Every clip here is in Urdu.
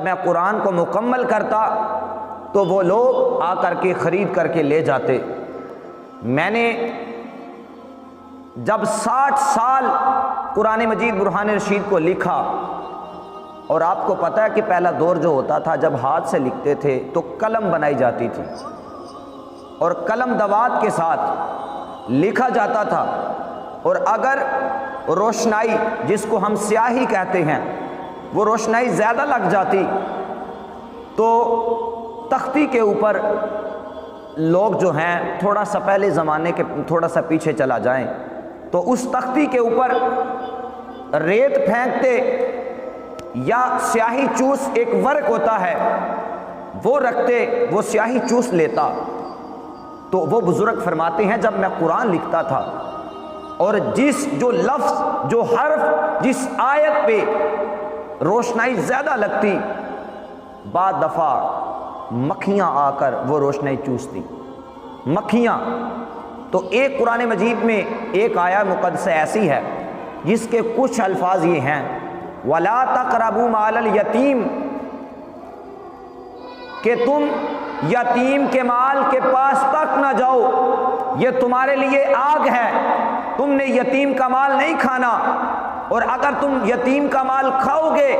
میں قرآن کو مکمل کرتا تو وہ لوگ آ کر کے خرید کر کے لے جاتے۔ میں نے جب 60 سال قرآن مجید برہان رشید کو لکھا، اور آپ کو پتہ ہے کہ پہلا دور جو ہوتا تھا جب ہاتھ سے لکھتے تھے تو قلم بنائی جاتی تھی اور قلم دوات کے ساتھ لکھا جاتا تھا، اور اگر روشنائی جس کو ہم سیاہی کہتے ہیں وہ روشنائی زیادہ لگ جاتی تو تختی کے اوپر لوگ جو ہیں تھوڑا سا پہلے زمانے کے تھوڑا سا پیچھے چلا جائیں تو اس تختی کے اوپر ریت پھینکتے یا سیاہی چوس ایک ورق ہوتا ہے وہ رکھتے، وہ سیاہی چوس لیتا۔ تو وہ بزرگ فرماتے ہیں جب میں قرآن لکھتا تھا اور جو لفظ جو حرف جس آیت پہ روشنائی زیادہ لگتی، بعد دفعہ مکھیاں آ کر وہ روشنائی چوستی، مکھیاں۔ تو ایک قرآن مجید میں ایک آیہ مقدسہ ایسی ہے جس کے کچھ الفاظ یہ ہیں وَلَا تَقْرَبُوا مَالَ الْيَتِيمِ، کہ تم یتیم کے مال کے پاس تک نہ جاؤ، یہ تمہارے لیے آگ ہے، تم نے یتیم کا مال نہیں کھانا، اور اگر تم یتیم کا مال کھاؤ گے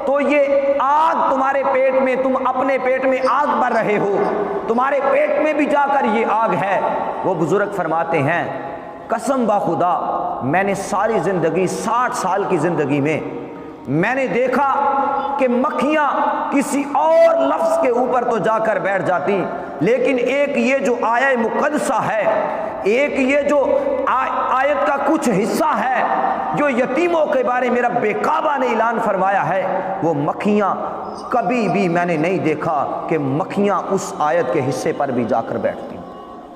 تو یہ آگ تمہارے پیٹ میں، تم اپنے پیٹ میں آگ بھر رہے ہو، تمہارے پیٹ میں بھی جا کر یہ آگ ہے۔ وہ بزرگ فرماتے ہیں قسم بخدا میں نے ساری زندگی 60 سال کی زندگی میں میں نے دیکھا کہ مکھیاں کسی اور لفظ کے اوپر تو جا کر بیٹھ جاتی، لیکن ایک یہ جو آیہ مقدسہ ہے، ایک یہ جو آیت کا کچھ حصہ ہے جو یتیموں کے بارے میں رب کعبہ نے اعلان فرمایا ہے، وہ مکھیاں کبھی بھی میں نے نہیں دیکھا کہ مکھیاں اس آیت کے حصے پر بھی جا کر بیٹھتی۔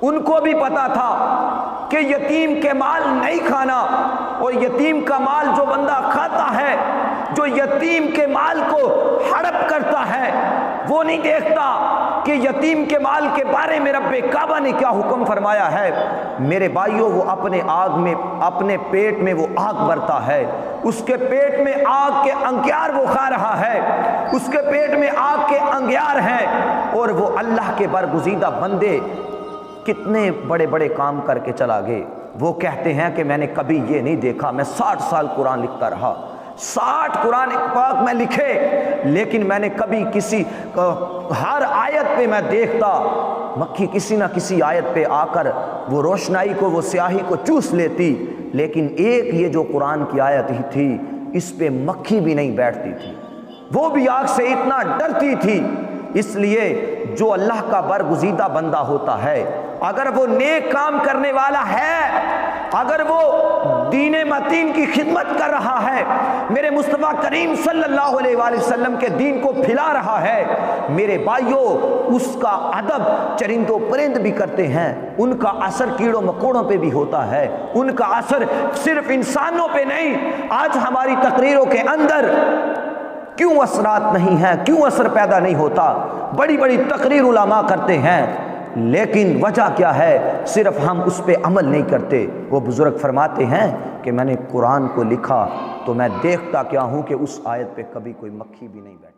ان کو بھی پتا تھا کہ یتیم کے مال نہیں کھانا، اور یتیم کا مال جو بندہ کھاتا ہے، جو یتیم کے مال کو ہڑپ کرتا ہے، وہ نہیں دیکھتا کہ یتیم کے مال کے بارے میں رب کعبہ نے کیا حکم فرمایا ہے۔ میرے بھائیوں، وہ اپنے آگ میں، اپنے پیٹ میں وہ آگ بھرتا ہے، اس کے پیٹ میں آگ کے انگیار وہ کھا رہا ہے، اس کے پیٹ میں آگ کے انگیار ہیں، اور وہ اللہ کے برگزیدہ بندے کتنے بڑے بڑے کام کر کے چلا گئے۔ وہ کہتے ہیں کہ میں نے کبھی یہ نہیں دیکھا، میں 60 سال قرآن لکھتا رہا، 60 قرآن پاک میں لکھے، لیکن میں نے کبھی کسی ہر آیت پہ میں دیکھتا مکھی کسی نہ کسی آیت پہ آ کر وہ روشنائی کو، وہ سیاہی کو چوس لیتی، لیکن ایک یہ جو قرآن کی آیت ہی تھی اس پہ مکھی بھی نہیں بیٹھتی تھی، وہ بھی آگ سے اتنا ڈرتی تھی۔ اس لیے جو اللہ کا برگزیدہ بندہ ہوتا ہے، اگر وہ نیک کام کرنے والا ہے، اگر وہ دین متین کی خدمت کر رہا ہے، میرے مصطفیٰ کریم صلی اللہ علیہ وآلہ وسلم کے دین کو پھیلا رہا ہے، میرے بھائیوں اس کا ادب چرند و پرند بھی کرتے ہیں، ان کا اثر کیڑوں مکوڑوں پہ بھی ہوتا ہے، ان کا اثر صرف انسانوں پہ نہیں۔ آج ہماری تقریروں کے اندر کیوں اثرات نہیں ہیں، کیوں اثر پیدا نہیں ہوتا؟ بڑی بڑی تقریر علماء کرتے ہیں، لیکن وجہ کیا ہے؟ صرف ہم اس پہ عمل نہیں کرتے۔ وہ بزرگ فرماتے ہیں کہ میں نے قرآن کو لکھا تو میں دیکھتا کیا ہوں کہ اس آیت پہ کبھی کوئی مکھی بھی نہیں بیٹھی۔